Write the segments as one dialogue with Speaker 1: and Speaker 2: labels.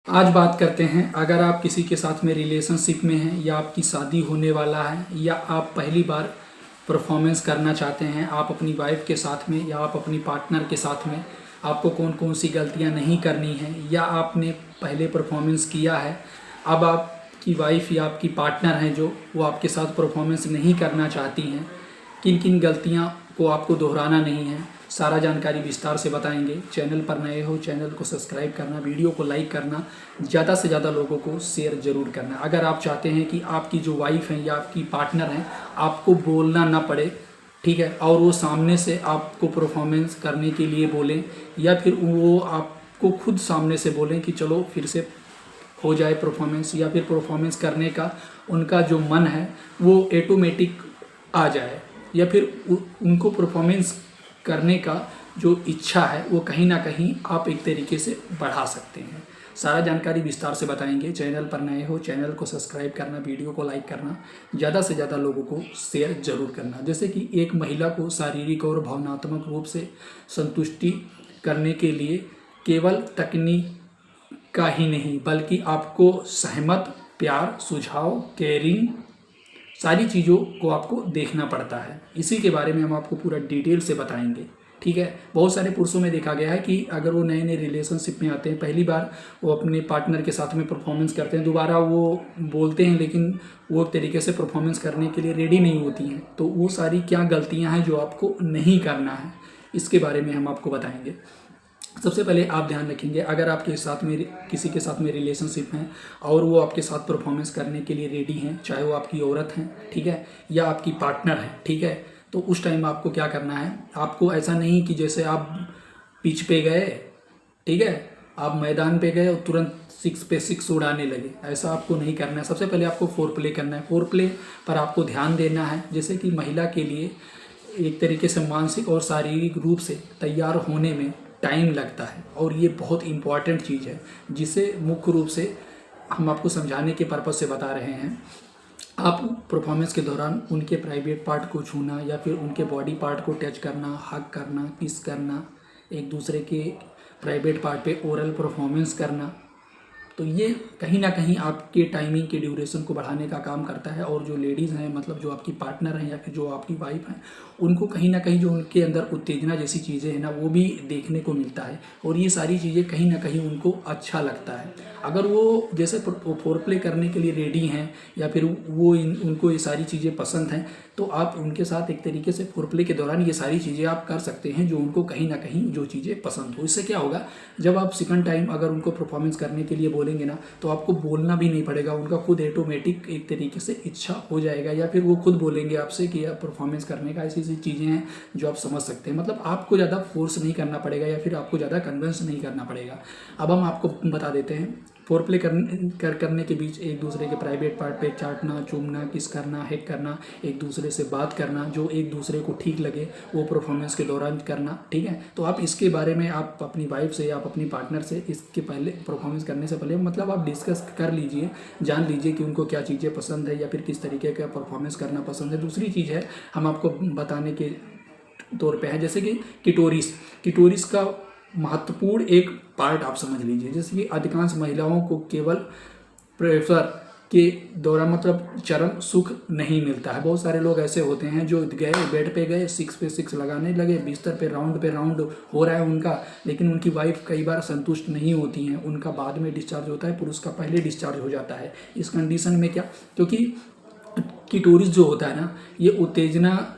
Speaker 1: आज बात करते हैं, अगर आप किसी के साथ में रिलेशनशिप में हैं या आपकी शादी होने वाला है या आप पहली बार परफॉर्मेंस करना चाहते हैं, आप अपनी वाइफ के साथ में या आप अपनी पार्टनर के साथ में, आपको कौन कौन सी गलतियां नहीं करनी है या आपने पहले परफॉर्मेंस किया है, अब आपकी वाइफ या आपकी पार्टनर हैं जो वो आपके साथ परफॉर्मेंस नहीं करना चाहती हैं, किन किन गलतियां को आपको दोहराना नहीं है, सारा जानकारी विस्तार से बताएंगे। चैनल पर नए हो चैनल को सब्सक्राइब करना, वीडियो को लाइक करना, ज़्यादा से ज़्यादा लोगों को शेयर ज़रूर करना। अगर आप चाहते हैं कि आपकी जो वाइफ है या आपकी पार्टनर हैं आपको बोलना ना पड़े, ठीक है, और वो सामने से आपको परफॉर्मेंस करने के लिए बोलें या फिर वो आपको खुद सामने से बोलें कि चलो फिर से हो जाए परफॉर्मेंस, या फिर परफॉर्मेंस करने का उनका जो मन है वो ऑटोमेटिक आ जाए, या फिर उनको परफॉर्मेंस करने का जो इच्छा है वो कहीं ना कहीं आप एक तरीके से बढ़ा सकते हैं। सारा जानकारी विस्तार से बताएंगे। चैनल पर नए हो चैनल को सब्सक्राइब करना, वीडियो को लाइक करना, ज़्यादा से ज़्यादा लोगों को शेयर जरूर करना। जैसे कि एक महिला को शारीरिक और भावनात्मक रूप से संतुष्टि करने के लिए केवल तकनीक का ही नहीं बल्कि आपको सहमत, प्यार, सुझाव, केयरिंग, सारी चीज़ों को आपको देखना पड़ता है। इसी के बारे में हम आपको पूरा डिटेल से बताएंगे, ठीक है। बहुत सारे पुरुषों में देखा गया है कि अगर वो नए नए रिलेशनशिप में आते हैं, पहली बार वो अपने पार्टनर के साथ में परफॉर्मेंस करते हैं, दोबारा वो बोलते हैं लेकिन वो एक तरीके से परफॉर्मेंस करने के लिए रेडी नहीं होती हैं। तो वो सारी क्या गलतियाँ हैं जो आपको नहीं करना है, इसके बारे में हम आपको बताएंगे। सबसे पहले आप ध्यान रखेंगे, अगर आपके साथ में किसी के साथ में रिलेशनशिप हैं और वो आपके साथ परफॉर्मेंस करने के लिए रेडी हैं, चाहे वो आपकी औरत हैं, ठीक है, या आपकी पार्टनर है, ठीक है, तो उस टाइम आपको क्या करना है। आपको ऐसा नहीं कि जैसे आप पिच पे गए, ठीक है, आप मैदान पे गए और तुरंत 6 पे 6 उड़ाने लगे, ऐसा आपको नहीं करना है। सबसे पहले आपको फोर प्ले करना है। फोर प्ले पर आपको ध्यान देना है। जैसे कि महिला के लिए एक तरीके से मानसिक और शारीरिक रूप से तैयार होने में टाइम लगता है और ये बहुत इम्पॉर्टेंट चीज़ है जिसे मुख्य रूप से हम आपको समझाने के पर्पज़ से बता रहे हैं। आप परफॉर्मेंस के दौरान उनके प्राइवेट पार्ट को छूना या फिर उनके बॉडी पार्ट को टच करना, हग करना, किस करना, एक दूसरे के प्राइवेट पार्ट पे ओरल परफॉर्मेंस करना, तो ये कहीं ना कहीं आपके टाइमिंग के ड्यूरेशन को बढ़ाने का काम करता है। और जो लेडीज़ हैं, मतलब जो आपकी पार्टनर हैं या फिर जो आपकी वाइफ हैं, उनको कहीं ना कहीं जो उनके अंदर उत्तेजना जैसी चीज़ें हैं ना वो भी देखने को मिलता है और ये सारी चीज़ें कहीं ना कहीं उनको अच्छा लगता है। अगर वो जैसे फोर प्ले करने के लिए रेडी हैं या फिर वो उनको ये सारी चीज़ें पसंद हैं, तो आप उनके साथ एक तरीके से फोर प्ले के दौरान ये सारी चीज़ें आप कर सकते हैं जो उनको कहीं ना कहीं जो चीज़ें पसंद हो। इससे क्या होगा, जब आप सेकंड टाइम अगर उनको परफॉर्मेंस करने के लिए बोलेंगे ना तो आपको बोलना भी नहीं पड़ेगा, उनका खुद ऑटोमेटिक एक तरीके से इच्छा हो जाएगा, या फिर वो खुद बोलेंगे आपसे कि परफॉर्मेंस करने का ऐसी ऐसी चीज़ें हैं जो आप समझ सकते हैं। मतलब आपको ज़्यादा फोर्स नहीं करना पड़ेगा या फिर आपको ज़्यादा कन्विंस नहीं करना पड़ेगा। अब हम आपको बता देते हैं, फोर प्ले करने के बीच एक दूसरे के प्राइवेट पार्ट पे चाटना, चूमना, किस करना, हेक करना, एक दूसरे से बात करना, जो एक दूसरे को ठीक लगे वो परफॉर्मेंस के दौरान करना, ठीक है। तो आप इसके बारे में आप अपनी वाइफ से या आप अपनी पार्टनर से इसके पहले परफॉर्मेंस करने से पहले मतलब आप डिस्कस कर लीजिए, जान लीजिए कि उनको क्या चीज़ें पसंद है या फिर किस तरीके का परफॉर्मेंस करना पसंद है। दूसरी चीज़ है हम आपको बताने के तौर पे है, जैसे कि किटोरिस का महत्वपूर्ण एक पार्ट आप समझ लीजिए। जैसे कि अधिकांश महिलाओं को केवल प्रेशर के दौरान मतलब चरम सुख नहीं मिलता है। बहुत सारे लोग ऐसे होते हैं जो गए बेड पे गए, 6 पे 6 लगाने लगे, बिस्तर पे राउंड हो रहा है उनका, लेकिन उनकी वाइफ कई बार संतुष्ट नहीं होती हैं, उनका बाद में डिस्चार्ज होता है, पुरुष का पहले डिस्चार्ज हो जाता है। इस कंडीशन में क्या, क्योंकि किटोरिस जो होता है ना, ये उत्तेजना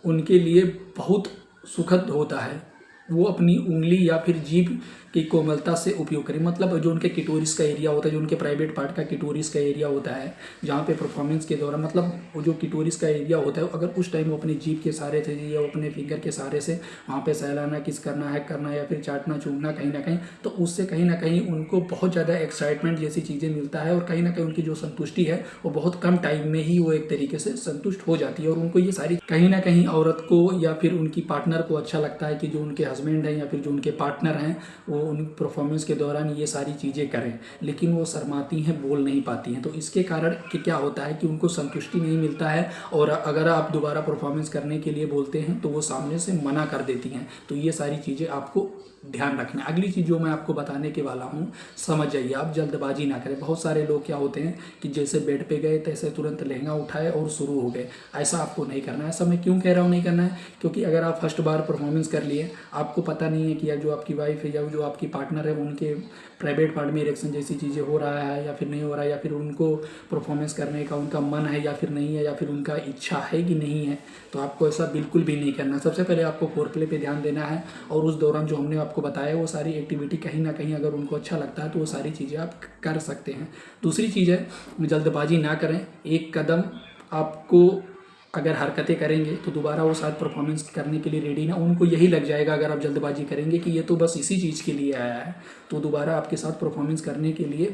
Speaker 1: उनके लिए बहुत सुखद होता है। वो अपनी उंगली या फिर जीभ की कोमलता से उपयोग करें, मतलब जो उनके किटोरिस का एरिया होता है, जो उनके प्राइवेट पार्ट का किटोरिस का एरिया होता है, जहाँ पे परफॉर्मेंस के दौरान मतलब वो जो किटोरिस का एरिया होता है, अगर उस टाइम वो अपनी जीभ के सहारे थे या वो अपने फिंगर के सहारे से वहाँ पे सहलाना, किस करना, हैक करना या फिर चाटना, चूमना कहीं ना कहीं, तो उससे कहीं ना कहीं उनको बहुत ज़्यादा एक्साइटमेंट जैसी चीज़ें मिलता है और कहीं ना कहीं उनकी जो संतुष्टि है वो बहुत कम टाइम में ही वो एक तरीके से संतुष्ट हो जाती है। और उनको ये सारी कहीं ना कहीं औरत को या फिर उनकी पार्टनर को अच्छा लगता है कि जो उनके हस्बैंड हैं या फिर जो उनके पार्टनर हैं वो उन परफॉर्मेंस के दौरान ये सारी चीज़ें करें, लेकिन वो शर्माती हैं, बोल नहीं पाती हैं। तो इसके कारण कि क्या होता है कि उनको संतुष्टि नहीं मिलता है, और अगर आप दोबारा परफॉर्मेंस करने के लिए बोलते हैं तो वो सामने से मना कर देती हैं। तो ये सारी चीज़ें आपको ध्यान रखना है। अगली चीज़ जो मैं आपको बताने के वाला हूँ, समझ जाइए, आप जल्दबाजी ना करें। बहुत सारे लोग क्या होते हैं कि जैसे बेड पे गए तैसे तुरंत लहंगा उठाए और शुरू हो गए। ऐसा आपको नहीं करना है। ऐसा मैं क्यों कह रहा हूँ नहीं करना है, क्योंकि अगर आप फर्स्ट बार परफॉर्मेंस कर लिए, आपको पता नहीं है कि या जो आपकी वाइफ है या जो आपकी पार्टनर है उनके प्राइवेट पार्ट में इरेक्शन जैसी चीज़ें हो रहा है या फिर नहीं हो रहा है, या फिर उनको परफॉर्मेंस करने का उनका मन है या फिर नहीं है, या फिर उनका इच्छा है कि नहीं है, तो आपको ऐसा बिल्कुल भी नहीं करना। सबसे पहले आपको फोरप्ले पे ध्यान देना है, और उस दौरान जो हमने आपको बताया वो सारी एक्टिविटी कहीं ना कहीं अगर उनको अच्छा लगता है तो वो सारी चीज़ें आप कर सकते हैं। दूसरी चीज़ है, जल्दबाजी ना करें। एक कदम आपको अगर हरकतें करेंगे तो दोबारा वो शायद परफॉर्मेंस करने के लिए रेडी ना, उनको यही लग जाएगा अगर आप जल्दबाजी करेंगे कि ये तो बस इसी चीज़ के लिए आया है, तो दोबारा आपके साथ परफॉर्मेंस करने के लिए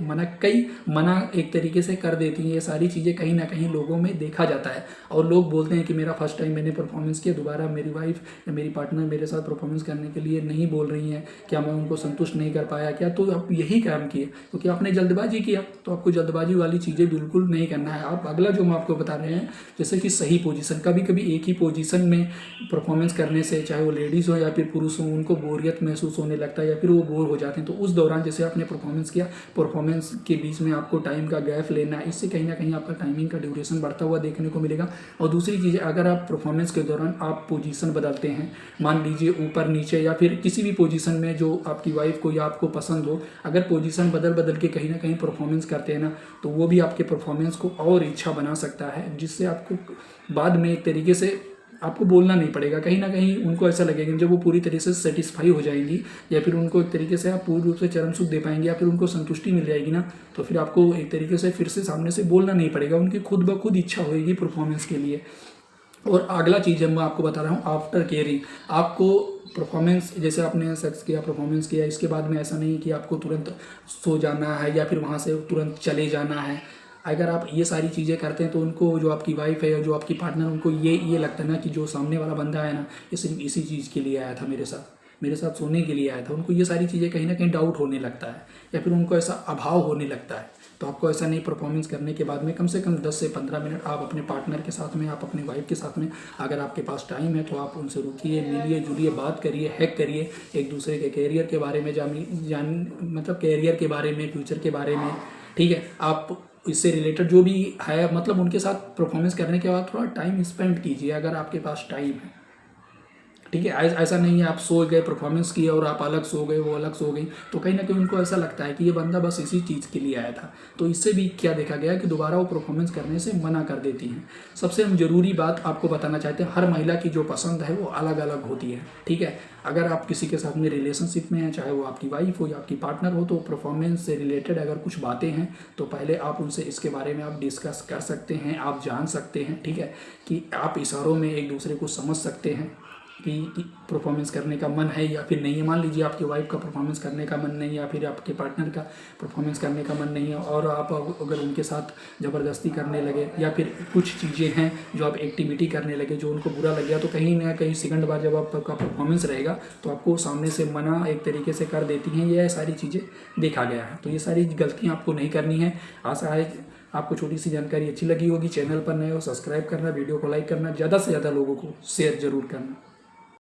Speaker 1: मना एक तरीके से कर देती हैं। ये सारी चीज़ें कहीं ना कहीं लोगों में देखा जाता है, और लोग बोलते हैं कि मेरा फर्स्ट टाइम मैंने परफॉर्मेंस किया, दोबारा मेरी वाइफ या मेरी पार्टनर मेरे साथ परफॉर्मेंस करने के लिए नहीं बोल रही हैं, क्या मैं उनको संतुष्ट नहीं कर पाया क्या? तो आप यही काम किए क्योंकि आपने जल्दबाजी किया। तो आपको जल्दबाजी वाली चीज़ें बिल्कुल नहीं करना है। आप अगला जो हम आपको बता रहे हैं, जैसे कि सही पोजीशन, कभी कभी एक ही पोजीशन में परफॉर्मेंस करने से, चाहे वो लेडीज़ हो या फिर पुरुष हो, उनको बोरियत महसूस होने लगता है या फिर वो बोर हो जाते हैं। तो उस दौरान जैसे आपने परफॉर्मेंस किया, परफॉर्मेंस के बीच में आपको टाइम का गैप लेना है। इससे कहीं ना कहीं आपका टाइमिंग का ड्यूरेशन बढ़ता हुआ देखने को मिलेगा। और दूसरी चीज़, अगर आप परफॉर्मेंस के दौरान आप पोजीशन बदलते हैं, मान लीजिए ऊपर नीचे या फिर किसी भी पोजीशन में जो आपकी वाइफ को या आपको पसंद हो, अगर पोजीशन बदल बदल के कहीं ना कहीं परफॉर्मेंस करते हैं ना, तो वो भी आपके परफॉर्मेंस को और अच्छा बना सकता है, जिससे आपको बाद में एक तरीके से आपको बोलना नहीं पड़ेगा। कहीं ना कहीं उनको ऐसा लगेगा जब वो पूरी तरीके से सेटिस्फाई हो जाएंगी, या फिर उनको एक तरीके से आप पूर्ण रूप से चरम सुख दे पाएंगे, या फिर उनको संतुष्टि मिल जाएगी ना, तो फिर आपको एक तरीके से फिर से सामने से बोलना नहीं पड़ेगा, उनकी खुद ब खुद इच्छा होगी परफॉर्मेंस के लिए। और अगला चीज़ मैं आपको बता रहा हूँ, आफ्टर केयरिंग। आपको परफॉर्मेंस, जैसे आपने सेक्स किया, परफॉर्मेंस किया, इसके बाद में ऐसा नहीं कि आपको तुरंत सो जाना है या फिर वहाँ से तुरंत चले जाना है। अगर आप ये सारी चीज़ें करते हैं तो उनको, जो आपकी वाइफ है या जो आपकी पार्टनर, उनको ये लगता है ना कि जो सामने वाला बंदा है ना, ये सिर्फ इसी चीज़ के लिए आया था, मेरे साथ सोने के लिए आया था। उनको ये सारी चीज़ें कहीं ना कहीं डाउट होने लगता है, या फिर उनको ऐसा अभाव होने लगता है। तो आपको ऐसा नहीं, परफॉर्मेंस करने के बाद में कम से कम 10 से 15 मिनट आप अपने पार्टनर के साथ में, आप अपनी वाइफ के साथ में, अगर आपके पास टाइम है तो आप उनसे रुकिए, मिलिए जुलिए, बात करिए, हैक करिए, एक दूसरे के कैरियर के बारे में मतलब कैरियर के बारे में, फ्यूचर के बारे में, ठीक है। आप इससे रिलेटेड जो भी है, मतलब उनके साथ परफॉर्मेंस करने के बाद थोड़ा टाइम स्पेंड कीजिए अगर आपके पास टाइम है, ठीक है। ऐसा नहीं है आप सो गए, परफॉर्मेंस किए और आप अलग सो गए, वो अलग सो गई, तो कहीं ना कहीं उनको ऐसा लगता है कि ये बंदा बस इसी चीज़ के लिए आया था। तो इससे भी क्या देखा गया कि दोबारा वो परफॉर्मेंस करने से मना कर देती हैं। सबसे हम जरूरी बात आपको बताना चाहते हैं, हर महिला की जो पसंद है वो अलग अलग होती है, ठीक है। अगर आप किसी के साथ में रिलेशनशिप में हैं, चाहे वो आपकी वाइफ हो या आपकी पार्टनर हो, तो परफॉर्मेंस से रिलेटेड अगर कुछ बातें हैं तो पहले आप उनसे इसके बारे में आप डिस्कस कर सकते हैं, आप जान सकते हैं, ठीक है, कि आप इशारों में एक दूसरे को समझ सकते हैं कि परफॉर्मेंस करने का मन है या फिर नहीं है। मान लीजिए आपकी वाइफ का परफॉर्मेंस करने का मन नहीं, या फिर आपके पार्टनर का परफॉर्मेंस करने का मन नहीं है, और आप अगर उनके साथ ज़बरदस्ती करने लगे, या फिर कुछ चीज़ें हैं जो आप एक्टिविटी करने लगे जो उनको बुरा लग गया, तो कहीं ना कहीं सेकंड बार जब आपका परफॉर्मेंस रहेगा तो आपको सामने से मना एक तरीके से कर देती हैं। ये सारी चीज़ें देखा गया है, तो ये सारी गलतियाँ आपको नहीं करनी है। आशा है आपको छोटी सी जानकारी अच्छी लगी होगी। चैनल पर नए हो, सब्सक्राइब करना, वीडियो को लाइक करना, ज़्यादा से ज़्यादा लोगों को शेयर जरूर करना।